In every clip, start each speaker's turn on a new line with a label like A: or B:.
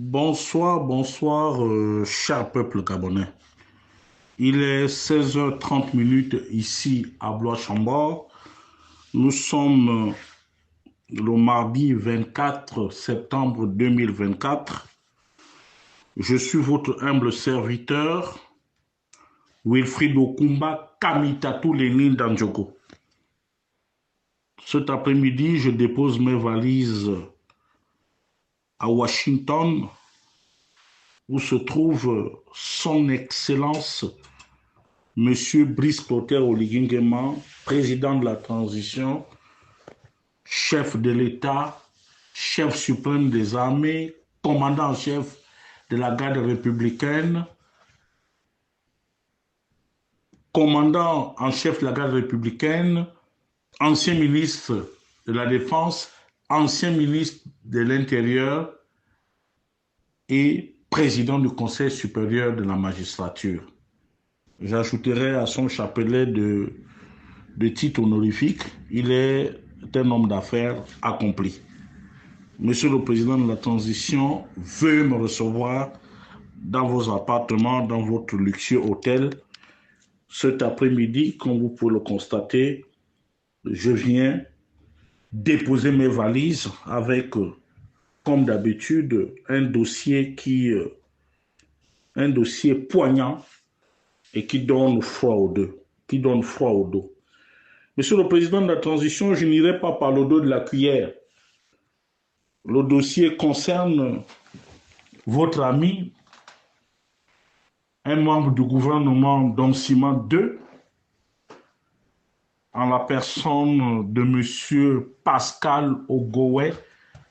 A: Bonsoir, bonsoir, cher peuple gabonais. Il est 16h30 ici à Blois-Chambord. Nous sommes le mardi 24 septembre 2024. Je suis votre humble serviteur, Wilfried Okumba Kamitatou Lénine Dandjogo. Cet après-midi, je dépose mes valises à Washington, où se trouve son Excellence Monsieur Brice Clotaire Oligui Nguema, président de la transition, chef de l'État, chef suprême des armées, commandant en chef de la garde républicaine, commandant en chef de la garde républicaine, ancien ministre de la Défense, ancien ministre de l'Intérieur et président du Conseil supérieur de la magistrature. J'ajouterai à son chapelet de titre honorifique, il est un homme d'affaires accompli. Monsieur le Président de la Transition, veuillez me recevoir dans vos appartements, dans votre luxueux hôtel. Cet après-midi, comme vous pouvez le constater, je viens déposer mes valises avec, comme d'habitude, un dossier poignant et qui donne froid au dos. Monsieur le Président de la Transition, je n'irai pas par le dos de la cuillère. Le dossier concerne votre ami, un membre du gouvernement d'Onsima 2, en la personne de monsieur Pascal Ogowe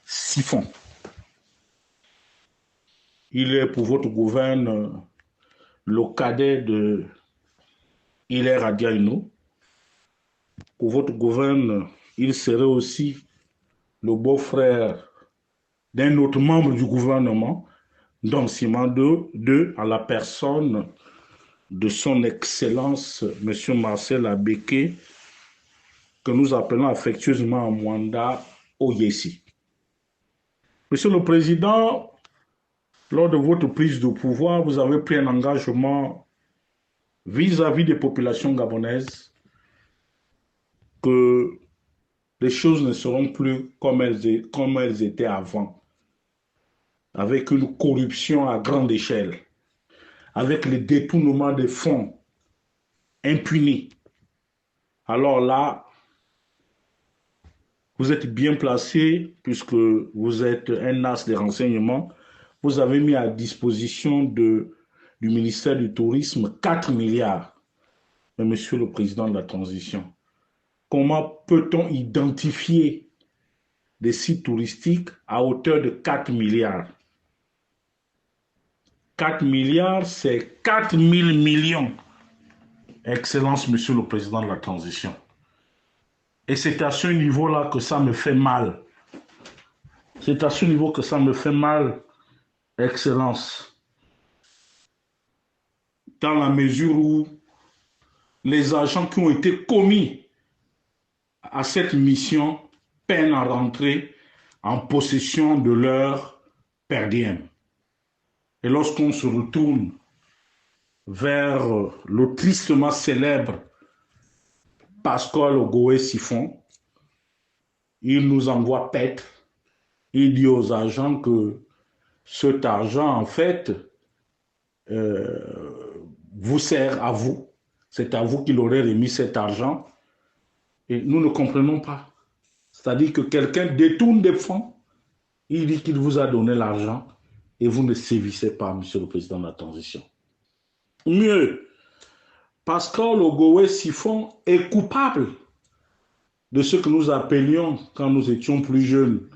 A: Siphon. Il est pour votre gouverne le cadet de Hilaire Adiaïno. Pour votre gouverne, il serait aussi le beau-frère d'un autre membre du gouvernement, d'Onsima 2, à la personne de son Excellence, M. Marcel Abeke, que nous appelons affectueusement Mwanda Oyesi. Monsieur le Président, lors de votre prise de pouvoir, vous avez pris un engagement vis-à-vis des populations gabonaises que les choses ne seront plus comme elles étaient avant, avec une corruption à grande échelle, avec le détournement des fonds impunis. Alors là, vous êtes bien placé, puisque vous êtes un as des renseignements. Vous avez mis à disposition du ministère du Tourisme 4 milliards. Mais Monsieur le Président de la Transition, comment peut-on identifier des sites touristiques à hauteur de 4 milliards? 4 milliards, c'est 4 000 millions. Excellence, Monsieur le Président de la Transition. Et c'est à ce niveau-là que ça me fait mal. C'est à ce niveau que ça me fait mal, Excellence. Dans la mesure où les agents qui ont été commis à cette mission peinent à rentrer en possession de leur per diem. Et lorsqu'on se retourne vers le tristement célèbre Pascal Ogowe Siphon, il nous envoie paître. Il dit aux agents que cet argent, en fait, vous sert à vous. C'est à vous qu'il aurait remis cet argent. Et nous ne comprenons pas. C'est-à-dire que quelqu'un détourne des fonds, il dit qu'il vous a donné l'argent et vous ne sévissez pas, Monsieur le Président de la Transition. Mieux, Pascal Ogowe Siphon est coupable de ce que nous appelions, quand nous étions plus jeunes,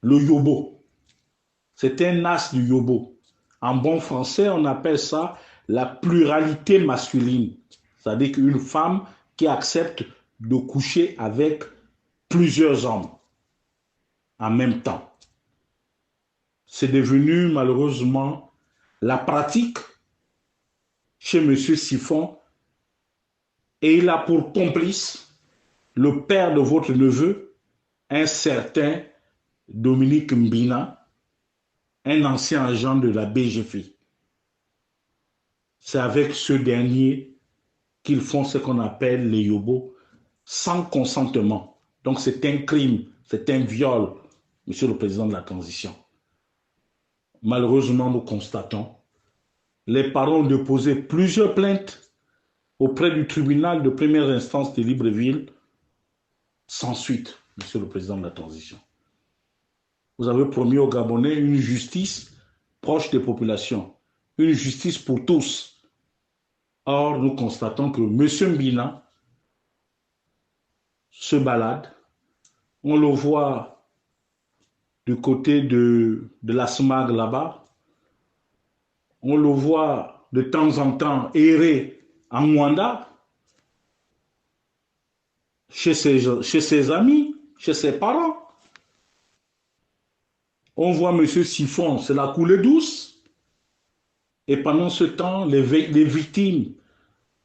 A: le yobo. C'est un as du yobo. En bon français, on appelle ça la pluralité masculine. C'est-à-dire qu'une femme qui accepte de coucher avec plusieurs hommes en même temps. C'est devenu malheureusement la pratique chez M. Siphon et il a pour complice le père de votre neveu, un certain Dominique Mbina, un ancien agent de la BGF. C'est avec ce dernier qu'ils font ce qu'on appelle les yobos sans consentement. Donc c'est un crime, c'est un viol, Monsieur le Président de la Transition. Malheureusement, nous constatons, les parents ont déposé plusieurs plaintes auprès du tribunal de première instance de Libreville, sans suite, Monsieur le Président de la Transition. Vous avez promis aux Gabonais une justice proche des populations, une justice pour tous. Or, nous constatons que M. Mbina se balade. On le voit du côté de la SMAG là-bas. On le voit de temps en temps errer en Rwanda, chez ses amis, chez ses parents. On voit M. Siphon, c'est la coulée douce. Et pendant ce temps, les victimes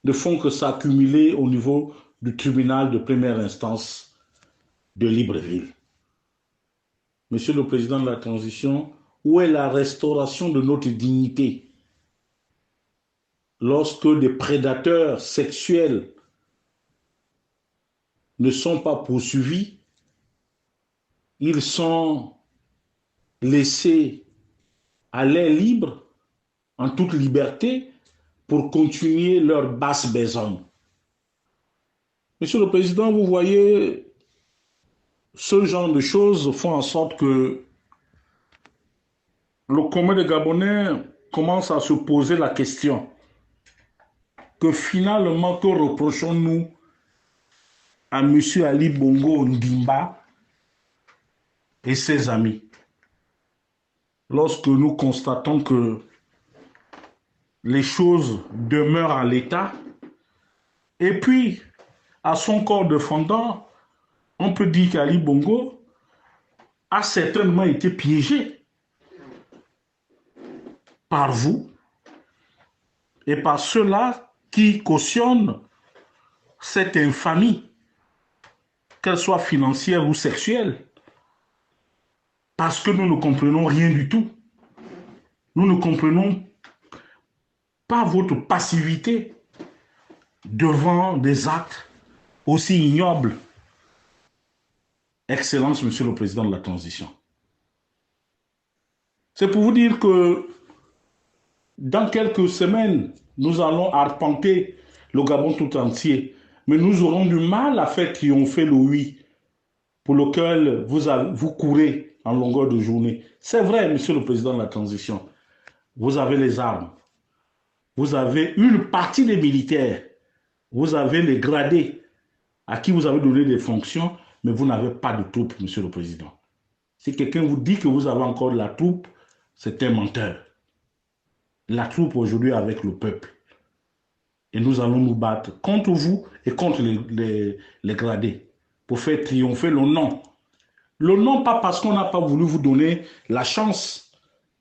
A: ne font que s'accumuler au niveau du tribunal de première instance de Libreville. Monsieur le Président de la Transition, où est la restauration de notre dignité lorsque des prédateurs sexuels ne sont pas poursuivis, ils sont laissés à l'air libre, en toute liberté, pour continuer leur basse besogne. Monsieur le Président, vous voyez, ce genre de choses font en sorte que le commun des Gabonais commence à se poser la question que finalement, que reprochons-nous à M. Ali Bongo Ndimba et ses amis lorsque nous constatons que les choses demeurent en l'état et puis à son corps défendant, on peut dire qu'Ali Bongo a certainement été piégé par vous et par ceux-là qui cautionnent cette infamie, qu'elle soit financière ou sexuelle, parce que nous ne comprenons rien du tout. Nous ne comprenons pas votre passivité devant des actes aussi ignobles. Excellence, Monsieur le Président de la Transition. C'est pour vous dire que dans quelques semaines, nous allons arpenter le Gabon tout entier, mais nous aurons du mal à faire triompher le oui pour lequel vous courez en longueur de journée. C'est vrai, Monsieur le Président de la Transition, vous avez les armes, vous avez une partie des militaires, vous avez les gradés à qui vous avez donné des fonctions, mais vous n'avez pas de troupes, Monsieur le Président. Si quelqu'un vous dit que vous avez encore de la troupe, c'est un menteur. La troupe aujourd'hui avec le peuple. Et nous allons nous battre contre vous et contre les gradés pour faire triompher le non. Le non, pas parce qu'on n'a pas voulu vous donner la chance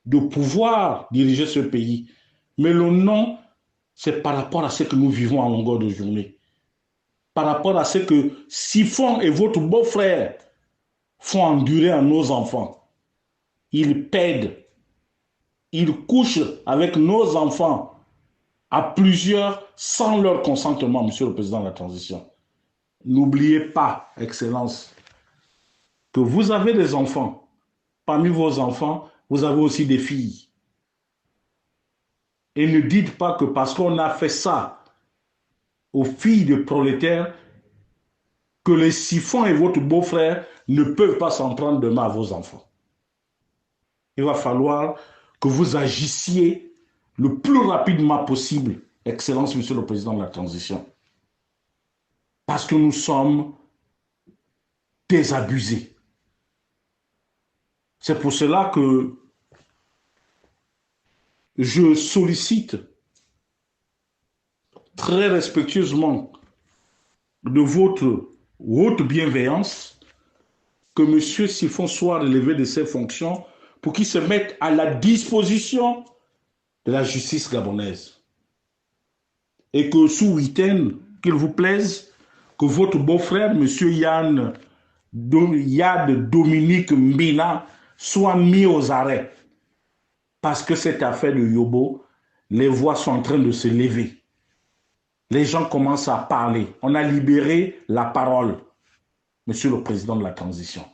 A: de pouvoir diriger ce pays, mais le non, c'est par rapport à ce que nous vivons en longueur de journée. Par rapport à ce que Siphon et votre beau-frère font endurer à nos enfants. Ils pèdent, ils couchent avec nos enfants à plusieurs sans leur consentement, Monsieur le Président de la Transition. N'oubliez pas, Excellence, que vous avez des enfants. Parmi vos enfants, vous avez aussi des filles. Et ne dites pas que parce qu'on a fait ça aux filles de prolétaires, que les Siphons et votre beau-frère ne peuvent pas s'en prendre demain à vos enfants. Il va falloir que vous agissiez le plus rapidement possible, Excellence, Monsieur le Président de la Transition. Parce que nous sommes désabusés. C'est pour cela que je sollicite très respectueusement de votre haute bienveillance que M. Siphon soit relevé de ses fonctions pour qu'il se mette à la disposition de la justice gabonaise. Et que sous week-end, qu'il vous plaise, que votre beau-frère, M. Yad Dominique Mbina, soit mis aux arrêts. Parce que cette affaire de Yobo, les voix sont en train de se lever. Les gens commencent à parler. On a libéré la parole, Monsieur le Président de la Transition.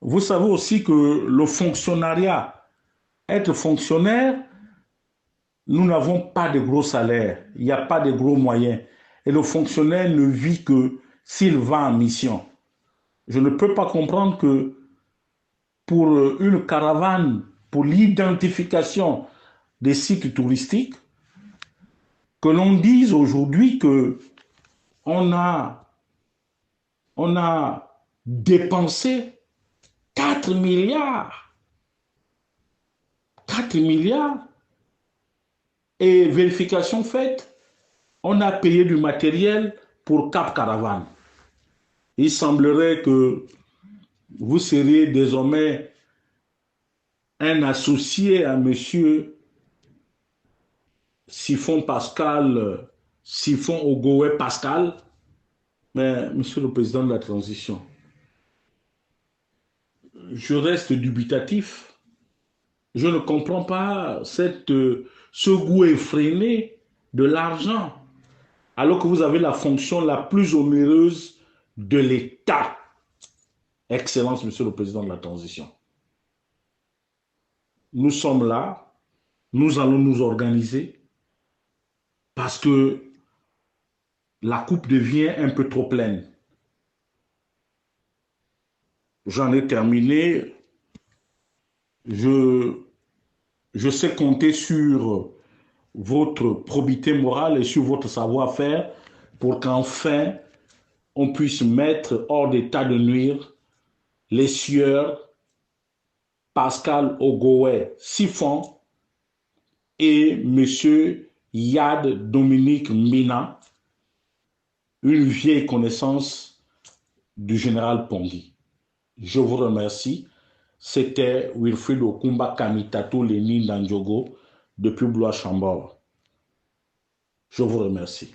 A: Vous savez aussi que le fonctionnariat, être fonctionnaire, nous n'avons pas de gros salaires, il n'y a pas de gros moyens. Et le fonctionnaire ne vit que s'il va en mission. Je ne peux pas comprendre que pour une caravane, pour l'identification des sites touristiques, que l'on dise aujourd'hui que on a dépensé 4 milliards. 4 milliards. Et vérification faite, on a payé du matériel pour Cap Caravane. Il semblerait que vous seriez désormais un associé à monsieur Siphon Pascal, Siphon Ogowe Pascal, mais monsieur le président de la transition, je reste dubitatif. Je ne comprends pas ce goût effréné de l'argent, alors que vous avez la fonction la plus onéreuse de l'État. Excellence, monsieur le président de la transition. Nous sommes là, nous allons nous organiser parce que la coupe devient un peu trop pleine. J'en ai terminé. Je sais compter sur votre probité morale et sur votre savoir-faire pour qu'enfin on puisse mettre hors d'état de nuire les sieurs Pascal Ogowe Siphon et M. Yad Dominique Mina, une vieille connaissance du général Pongui. Je vous remercie. C'était Wilfried Okumba Kamitatou Lénine Dandjogo depuis Blois-Chambord. Je vous remercie.